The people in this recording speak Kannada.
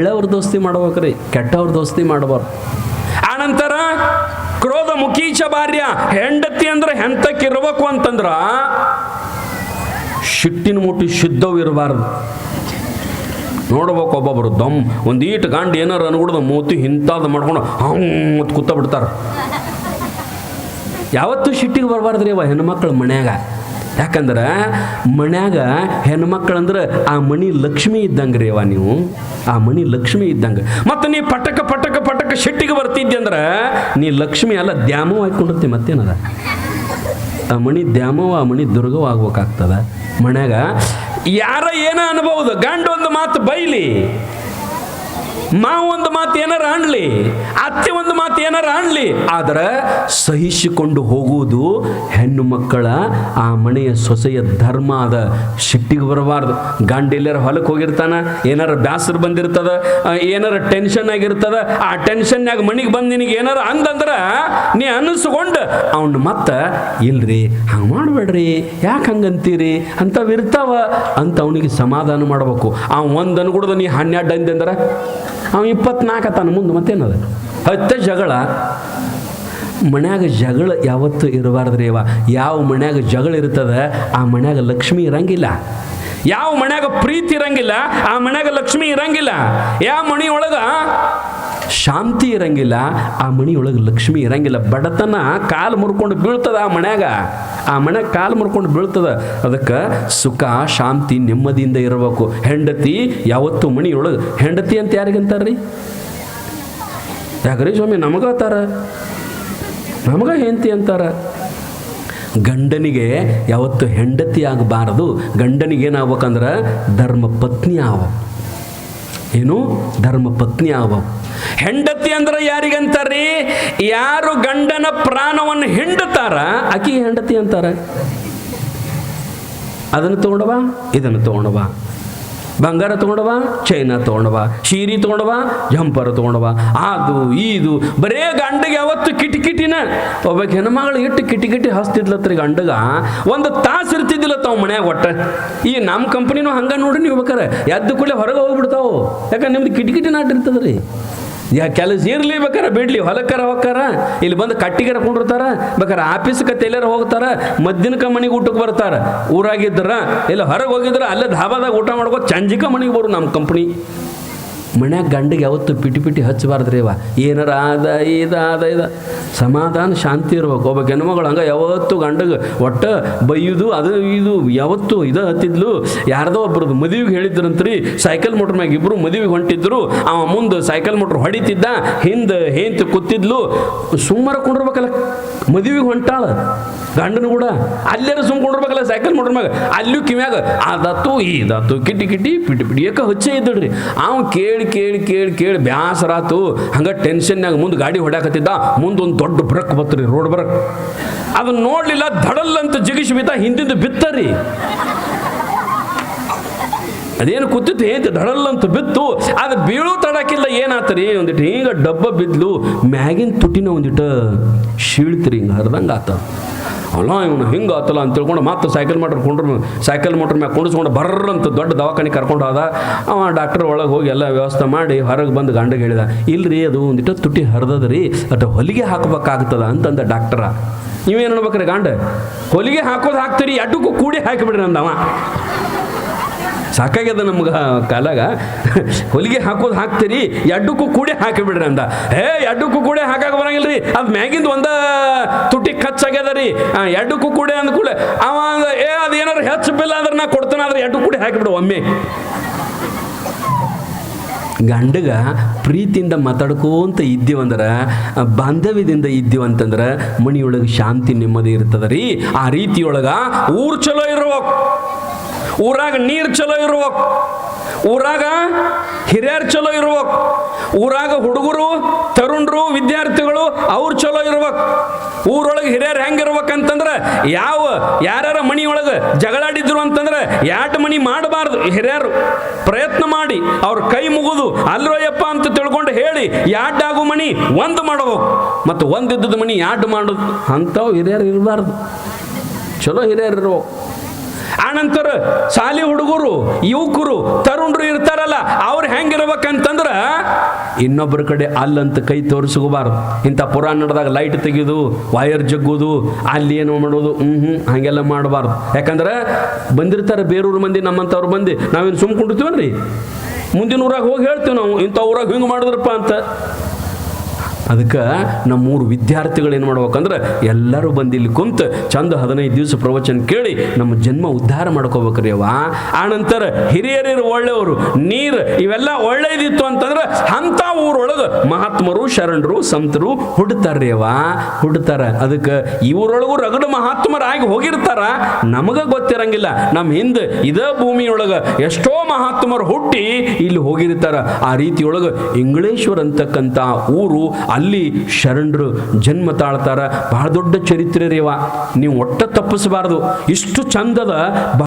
ಒಳ್ಳೆಯವ್ರ ದೋಸ್ತಿ ಮಾಡ್ಬೇಕ್ರಿ, ಕೆಟ್ಟವ್ರ ದೋಸ್ತಿ ಮಾಡಬಾರ್ದು. ಆನಂತರ ಕ್ರೋಧ ಮುಖೀಚ ಭಾರ್ಯ, ಹೆಂಡತಿ ಅಂದ್ರೆ ಹೆಂತಕ್ಕಿರ್ಬೇಕು ಅಂತಂದ್ರ ಶಿಟ್ಟಿನ ಮುಟ್ಟಿ ಶುದ್ಧವು ಇರಬಾರ್ದು. ನೋಡ್ಬೇಕು ಒಬ್ಬೊಬ್ರು ಒಂದೀಟ್ ಗಂಡು ಏನಾರು ಅನ್ಕೊಡ್ದು ಮೂತಿ ಇಂಥದ್ದು ಮಾಡ್ಕೊಂಡು ಮತ್ತು ಕೂತ ಬಿಡ್ತಾರ. ಯಾವತ್ತೂ ಶಿಟ್ಟಿಗೆ ಬರಬಾರ್ದ್ರಿ ಅವ ಹೆಣ್ಮಕ್ಳು ಮನ್ಯಾಗ. ಯಾಕಂದ್ರೆ ಮನ್ಯಾಗ ಹೆಣ್ಮಕ್ಳಂದ್ರೆ ಆ ಮಣಿ ಲಕ್ಷ್ಮಿ ಇದ್ದಂಗೆ ರೀ ಅವ. ನೀವು ಆ ಮಣಿ ಲಕ್ಷ್ಮಿ ಇದ್ದಂಗೆ. ಮತ್ತು ನೀ ಪಟಕ ಪಟಕ ಪಟಕ ಶಿಟ್ಟಿಗೆ ಬರ್ತಿದ್ದೆ ಅಂದ್ರೆ ನೀ ಲಕ್ಷ್ಮಿ ಅಲ್ಲ ದ್ಯಾಮವ್ ಹಾಕೊಂಡಿರ್ತಿ. ಮತ್ತೇನದ ಆ ಮಣಿ ದ್ಯಾಮವ, ಆ ಮಣಿ ದುರ್ಗವ ಆಗ್ಬೇಕಾಗ್ತದ. ಮನ್ಯಾಗ ಯಾರ ಏನ ಅನ್ಬಹುದು, ಗಂಡ ಒಂದು ಮಾತು ಬೈಲಿ, ಮಾವು ಒಂದು ಮಾತು ಏನಾರ ಅನ್ಲಿ, ಅತ್ತೆ ಒಂದು ಮಾತು ಏನಾರ ಅನ್ಲಿ, ಆದ್ರೆ ಸಹಿಸಿಕೊಂಡು ಹೋಗುವುದು ಹೆಣ್ಣು ಮಕ್ಕಳ ಆ ಮನೆಯ ಸೊಸೆಯ ಧರ್ಮ ಅದ. ಶಿಟ್ಟಿಗೆ ಬರಬಾರ್ದು. ಗಂಡ ಎಲ್ಲಾರ ಹೊಲಕ್ಕೆ ಹೋಗಿರ್ತಾನ, ಏನಾರ ಬ್ಯಾಸರ ಬಂದಿರ್ತದ, ಏನಾರ ಟೆನ್ಷನ್ ಆಗಿರ್ತದ, ಆ ಟೆನ್ಷನ್ನಾಗ ಮನೆಗೆ ಬಂದು ನಿನಗೆ ಏನಾರ ಅಂದಂದ್ರ ನೀ ಅನ್ನಿಸ್ಕೊಂಡು ಅವನು ಮತ್ತೆ ಇಲ್ರಿ ಹಂಗೆ ಮಾಡಬೇಡ್ರಿ, ಯಾಕೆ ಹಂಗಂತೀರಿ ಅಂತವಿರ್ತಾವ ಅಂತ ಅವನಿಗೆ ಸಮಾಧಾನ ಮಾಡಬೇಕು. ಒಂದು ಅನ್ಕೊಡ್ದು ನೀ 12 ಅಂದಂದ್ರೆ ಅವ 24 ತಾನು ಮುಂದೆ. ಮತ್ತೇನದ ಹತ್ತೆ ಜಗಳ. ಮನ್ಯಾಗ ಜಗಳ ಯಾವತ್ತು ಇರಬಾರ್ದ್ರಿ ಅವ. ಯಾವ ಮನ್ಯಾಗ ಜಗಳ ಇರ್ತದ ಆ ಮನ್ಯಾಗ ಲಕ್ಷ್ಮಿ ಇರಂಗಿಲ್ಲ. ಯಾವ ಮನ್ಯಾಗ ಪ್ರೀತಿ ಇರಂಗಿಲ್ಲ ಆ ಮನ್ಯಾಗ ಲಕ್ಷ್ಮಿ ಇರಂಗಿಲ್ಲ. ಯಾವ ಮನೆಯೊಳಗ ಶಾಂತಿ ಇರಂಗಿಲ್ಲ ಆ ಮನೆಯೊಳಗೆ ಲಕ್ಷ್ಮಿ ಇರಂಗಿಲ್ಲ. ಬಡತನ ಕಾಲು ಮುರ್ಕೊಂಡು ಬೀಳ್ತದ ಆ ಮನ್ಯಾಗ. ಆ ಮನ್ಯಾಗ ಕಾಲು ಮುರ್ಕೊಂಡು ಬೀಳ್ತದ. ಅದಕ್ಕೆ ಸುಖ ಶಾಂತಿ ನೆಮ್ಮದಿಯಿಂದ ಇರಬೇಕು. ಹೆಂಡತಿ ಯಾವತ್ತು ಮನೆಯೊಳಗೆ ಹೆಂಡತಿ ಅಂತ ಯಾರಿಗಂತಾರ್ರಿ? ಯಾಕ್ರಿ ಸ್ವಾಮಿ? ನಮಗತ್ತಾರ, ನಮಗ ಹೆಂಡತಿ ಅಂತಾರ. ಗಂಡನಿಗೆ ಯಾವತ್ತು ಹೆಂಡತಿ ಆಗಬಾರದು. ಗಂಡನಿಗೆ ಏನಾಗ್ಬೇಕಂದ್ರೆ ಧರ್ಮ ಪತ್ನಿ ಆವ. ಏನು? ಧರ್ಮ ಪತ್ನಿ ಆವ. ಹೆಂಡತಿ ಅಂದ್ರೆ ಯಾರಿಗಂತಾರ್ರಿ? ಯಾರು ಗಂಡನ ಪ್ರಾಣವನ್ನು ಹಿಂಡುತ್ತಾರ ಆಕಿಗೆ ಹೆಂಡತಿ ಅಂತಾರ. ಅದನ್ನು ತಗೊಂಡವ, ಇದನ್ನು ತಗೊಂಡವ, ಬಂಗಾರ ತಗೊಂಡವ, ಚೈನಾ ತಗೊಂಡವ, ಶೀರಿ ತಗೊಂಡವ, ಜಂಪರ್ ತಗೊಂಡವ, ಅದು ಇದು ಬರೇ ಗಂಡಗೆ ಯಾವತ್ತು ಕಿಟಿಕಿಟಿನ. ಒಬ್ಬ ಹೆಣ್ಮಗಳು ಇಟ್ಟು ಕಿಟಿಕಿಟಿ ಹಸ್ತಿದ್ಲತ್ರಿ ಗಂಡಗ. ಒಂದು ತಾಸು ಇರ್ತಿದ್ದಿಲ್ಲ ತಾವು ಮನ್ಯಾಗ. ಒಟ್ಟ ಈ ನಮ್ಮ ಕಂಪ್ನಿನೂ ಹಂಗ ನೋಡಿ ನೀವು ಬೇಕಾರೆ ಎದ್ದು ಕೂಡಲೇ ಹೊರಗೆ ಹೋಗ್ಬಿಡ್ತಾವು. ಯಾಕಂದ್ರೆ ನಿಮ್ದು ಕಿಟಿಕಿಟಿ ನಾಟ ಇರ್ತದ್ರಿ. ಕೆಲಸ ಇರ್ಲಿ, ಬೇಕಾರೆ ಬಿಡ್ಲಿ, ಹೊಲಕ್ಕಾರ ಹೋಗ್ತಾರ, ಇಲ್ಲಿ ಬಂದು ಕಟ್ಟಿಗೆರ ಕೊಂಡಿರ್ತಾರ, ಬೇಕಾರೆ ಆಫೀಸ್ಗೆ ತೆಲ್ಲರ ಹೋಗ್ತಾರ, ಮಧ್ಯಾಹ್ನಕ್ಕೆ ಮನೆಗೆ ಊಟಕ್ಕೆ ಬರ್ತಾರ. ಊರಾಗಿದ್ರ ಇಲ್ಲ ಹೊರಗೆ ಹೋಗಿದ್ರ ಅಲ್ಲೇ ಧಾಬಾದಾಗ ಊಟ ಮಾಡ್ಕೋ ಚಂಜಿಕ ಮನೆಗೆ ಬರು ನಮ್ಮ ಕಂಪ್ನಿ. ಮನ್ಯಾಗ ಗಂಡಿಗೆ ಯಾವತ್ತು ಪಿಟಿ ಪಿಟಿ ಹಚ್ಚಬಾರ್ದ್ರಿ ಅವ. ಏನಾರ ಆದ ಇದ ಸಮಾಧಾನ ಶಾಂತಿ ಇರ್ಬೇಕು. ಒಬ್ಬ ಹೆಣ್ಮಗಳು ಹಂಗೆ ಯಾವತ್ತು ಗಂಡಗೆ ಒಟ್ಟ ಬೈಯುದು ಅದು ಇದು ಯಾವತ್ತು ಇದು ಹತ್ತಿದ್ಲು. ಯಾರ್ದೋ ಒಬ್ರದ್ದು ಮದುವೆಗೆ ಹೇಳಿದ್ರಂತ್ರಿ, ಸೈಕಲ್ ಮೋಟ್ರ್ ಮ್ಯಾಗ ಇಬ್ರು ಮದುವೆಗೆ ಹೊಂಟಿದ್ರು. ಅವ ಮುಂದೆ ಸೈಕಲ್ ಮೋಟ್ರ್ ಹೊಡಿತಿದ್ದ, ಹಿಂದೆ ಹೇಂತ ಕೂತಿದ್ಲು. ಸುಮ್ಮರ ಕೊಂಡಿರ್ಬೇಕಲ್ಲ, ಮದುವೆಗೆ ಹೊಂಟಾಳ ಗಂಡನ ಕೂಡ ಅಲ್ಲೇರ ಸುಮ್ಕೊಂಡಿರ್ಬೇಕಲ್ಲ ಸೈಕಲ್ ಮೋಟ್ರ್ ಮ್ಯಾಗ. ಅಲ್ಲೂ ಕಿವ್ಯಾಗ ಆದಾತು ಇದಾತು ಕಿಟಿ ಕಿಟಿ ಪಿಟಿ ಪಿಟಿ ಯಾಕೆ ಹಚ್ಚೇ ಇದ್ದಳ್ರಿ. ಅವ ಕೇಳಿ ಕೇಳಿ ಕೇಳಿ ಕೇಳಿ ಬ್ಯಾಸರಾತು. ಹಂಗ ಟೆನ್ಷನ್ನಾಗ ಮುಂದೆ ಗಾಡಿ ಹೊಡ್ಯಾಕತ್ತಿದ್ದ. ಮುಂದೊಂದು ದೊಡ್ಡ ಬ್ರಕ್ ಬತ್ರಿ, ರೋಡ್ ಬ್ರಕ್. ಅದನ್ನ ನೋಡ್ಲಿಲ್ಲ, ಧಡಲ್ಲಂತ ಜಿಗಿಸಿ ಬಿದ್ದ, ಹಿಂದಿಂದ ಬಿತ್ತರಿ. ಅದೇನು ಕೂತಿತ್ತು ಏಂತ ಧಡಲ್ಲಂತ ಬಿತ್ತು. ಅದು ಬೀಳು ತಡಕಿಲ್ಲ. ಏನಾತರಿ ಒಂದಿಟ್ಟು ಹಿಂಗ ಡಬ್ಬ ಬಿದ್ಲು. ಮ್ಯಾಗಿನ ತುಟಿನ ಒಂದಿಟ್ಟು ಶೀಳ್ತಿರಿ, ಹಿಂಗೆ ಹರಿದಂಗೆ ಆತ. ಅಲ್ಲ ಇವನು ಹಿಂಗೆ ಆತಲ್ಲ ಅಂತ ತಿಳ್ಕೊಂಡು ಮತ್ತೆ ಸೈಕಲ್ ಮೋಟ್ರ್ ಮ್ಯಾಗ ಕುಣಿಸ್ಕೊಂಡು ಬರ್ರಂತ ದೊಡ್ಡ ದವಾಖಾನೆ ಕರ್ಕೊಂಡು ಹೋದ. ಅವ ಡಾಕ್ಟರ್ ಒಳಗೆ ಹೋಗಿ ಎಲ್ಲ ವ್ಯವಸ್ಥೆ ಮಾಡಿ ಹೊರಗೆ ಬಂದು ಗಂಡಗೆ ಹೇಳಿದ, ಇಲ್ರಿ ಅದು ಒಂದಿಟ್ಟು ತುಟಿ ಹರಿದದ್ರಿ, ಅದು ಹೊಲಿಗೆ ಹಾಕಬೇಕಾಗ್ತದ ಅಂತಂದ ಡಾಕ್ಟರ. ನೀವೇನು ಅನ್ಬೇಕ್ರಿ? ಗಂಡ ಹೊಲಿಗೆ ಹಾಕೋದು ಹಾಕ್ತೀರಿ, ಎಡ್ಡಕ್ಕೂ ಕೂಡಿ ಹಾಕಿಬಿಡ್ರಿ ಅಂದವ. ಸಾಕಾಗ್ಯದ ನಮ್ಗೆ ಕಾಲಾಗ. ಹೊಲಿಗೆ ಹಾಕೋದು ಹಾಕ್ತೀರಿ, ಎಡ್ಡಕ್ಕೂ ಕೂಡೆ ಹಾಕಿಬಿಡ್ರಿ ಅಂದ. ಎಡ್ಡಕ್ಕೂ ಕೂಡೆ ಹಾಕಕ್ಕೆ ಬರಂಗಿಲ್ರಿ, ಅದು ಮ್ಯಾಗಿಂದ ಒಂದ ತುಟಿ ಖರ್ಚಾಗ್ಯದ ರೀ, ಎಡ್ಡಕ್ಕೂ ಕೂಡೆ ಅಂದ ಕೂಡಲೇ ಅವ ಅದು ಏನಾರು ಹೆಚ್ಚು ಬಿಲ್ಲ ಅಂದ್ರೆ ನಾ ಕೊಡ್ತಾನೆ, ಆದ್ರೆ ಎಡ್ಡು ಕೂಡೆ ಹಾಕಿಬಿಡು ಒಮ್ಮೆ. ಗಂಡಗ ಪ್ರೀತಿಯಿಂದ ಮಾತಾಡ್ಕೋಂತ ಇದ್ದೀವಂದ್ರೆ, ಬಾಂಧವ್ಯದಿಂದ ಇದ್ದೀವಂತಂದ್ರೆ ಮನೆಯೊಳಗೆ ಶಾಂತಿ ನೆಮ್ಮದಿ ಇರ್ತದ ರೀ. ಆ ರೀತಿಯೊಳಗ ಊರು ಚಲೋ ಇರ್ಬೇಕು, ಊರಾಗ ನೀರು ಚಲೋ ಇರ್ಬೇಕು, ಊರಾಗ ಹಿರಿಯರು ಚಲೋ ಇರ್ಬೇಕು, ಊರಾಗ ಹುಡುಗರು ತರುಣರು ವಿದ್ಯಾರ್ಥಿಗಳು ಅವ್ರು ಚಲೋ ಇರ್ಬೇಕು. ಊರೊಳಗೆ ಹಿರಿಯರು ಹೆಂಗಿರ್ಬೇಕಂತಂದ್ರೆ ಯಾರ್ಯಾರ ಮನೆಯೊಳಗೆ ಜಗಳಾಡಿದ್ರು ಅಂತಂದ್ರೆ ಯಾಟ್ ಮನಿ ಮಾಡಬಾರ್ದು. ಹಿರಿಯರು ಪ್ರಯತ್ನ ಮಾಡಿ ಅವ್ರ ಕೈ ಮುಗಿದು ಅಲ್ರೋಯಪ್ಪ ಅಂತ ತಿಳ್ಕೊಂಡು ಹೇಳಿ ಯಾಡ್ಡಾಗು ಮನಿ ಒಂದು ಮಾಡಬೇಕು, ಮತ್ತು ಒಂದಿದ್ದದ ಮನಿ ಯಾಡ್ ಮಾಡೋದು ಅಂಥವು ಹಿರಿಯರು ಇರಬಾರ್ದು. ಚಲೋ ಹಿರಿಯರು ಇರ್ಬೇಕು. ಆನಂತರ ಶಾಲಿ ಹುಡುಗರು, ಯುವಕರು, ತರುಣರು ಇರ್ತಾರಲ್ಲ, ಅವ್ರು ಹೆಂಗಿರ್ಬೇಕಂತಂದ್ರ ಇನ್ನೊಬ್ಬರ ಕಡೆ ಅಲ್ಲಂತ ಕೈ ತೋರಿಸ್ಕೋಬಾರ್ದು. ಇಂಥ ಪುರಾಣ ನಡೆದಾಗ ಲೈಟ್ ತೆಗೆದು ವೈರ್ ಜಗ್ಗುದು, ಅಲ್ಲಿ ಏನು ಮಾಡೋದು, ಹಾಗೆಲ್ಲ ಮಾಡಬಾರ್ದು. ಯಾಕಂದ್ರೆ ಬಂದಿರ್ತಾರೆ ಬೇರೂರು ಮಂದಿ, ನಮ್ಮಂಥವ್ರು ಮಂದಿ, ನಾವೇನು ಸುಮ್ ಕುಂಡಿರ್ತೀವನ್ರಿ, ಮುಂದಿನ ಊರಾಗ ಹೋಗಿ ಹೇಳ್ತೀವಿ ನಾವು, ಇಂಥ ಊರಾಗ ಹಿಂಗೆ ಮಾಡಿದ್ರಪ್ಪ ಅಂತ. ಅದಕ್ಕೆ ನಮ್ಮೂರು ವಿದ್ಯಾರ್ಥಿಗಳು ಏನು ಮಾಡ್ಬೇಕಂದ್ರೆ ಎಲ್ಲರೂ ಬಂದು ಇಲ್ಲಿ ಕುಂತು ಚಂದ 15 ದಿವಸ ಪ್ರವಚನ ಕೇಳಿ ನಮ್ಮ ಜನ್ಮ ಉದ್ಧಾರ ಮಾಡ್ಕೋಬೇಕ್ರಿ ಅವ. ಆನಂತರ ಹಿರಿಯರು ಒಳ್ಳೆಯವರು, ನೀರು ಇವೆಲ್ಲ ಒಳ್ಳೇದಿತ್ತು ಅಂತಂದ್ರೆ ಅಂಥ ಊರೊಳಗೆ ಮಹಾತ್ಮರು, ಶರಣರು, ಸಂತರು ಹುಡ್ತಾರ್ರಿ ಅವ, ಹುಡ್ತಾರ. ಅದಕ್ಕೆ ಇವರೊಳಗೂ ರಗಡ ಮಹಾತ್ಮರಾಗಿ ಹೋಗಿರ್ತಾರ, ನಮಗೆ ಗೊತ್ತಿರಂಗಿಲ್ಲ. ನಮ್ಮ ಹಿಂದೆ ಇದೇ ಭೂಮಿಯೊಳಗೆ ಎಷ್ಟೋ ಮಹಾತ್ಮರು ಹುಟ್ಟಿ ಇಲ್ಲಿ ಹೋಗಿರ್ತಾರ. ಆ ರೀತಿಯೊಳಗೆ ಇಂಗಳೇಶ್ವರ ಅಂತಕ್ಕಂಥ ಊರು, ಅಲ್ಲಿ ಶರಣರು ಜನ್ಮ ತಾಳ್ತಾರ. ಬಹಳ ದೊಡ್ಡ ಚರಿತ್ರೆ ರೀವ, ನೀವು ಒಟ್ಟ ತಪ್ಪಿಸಬಾರ್ದು. ಇಷ್ಟು ಚಂದದ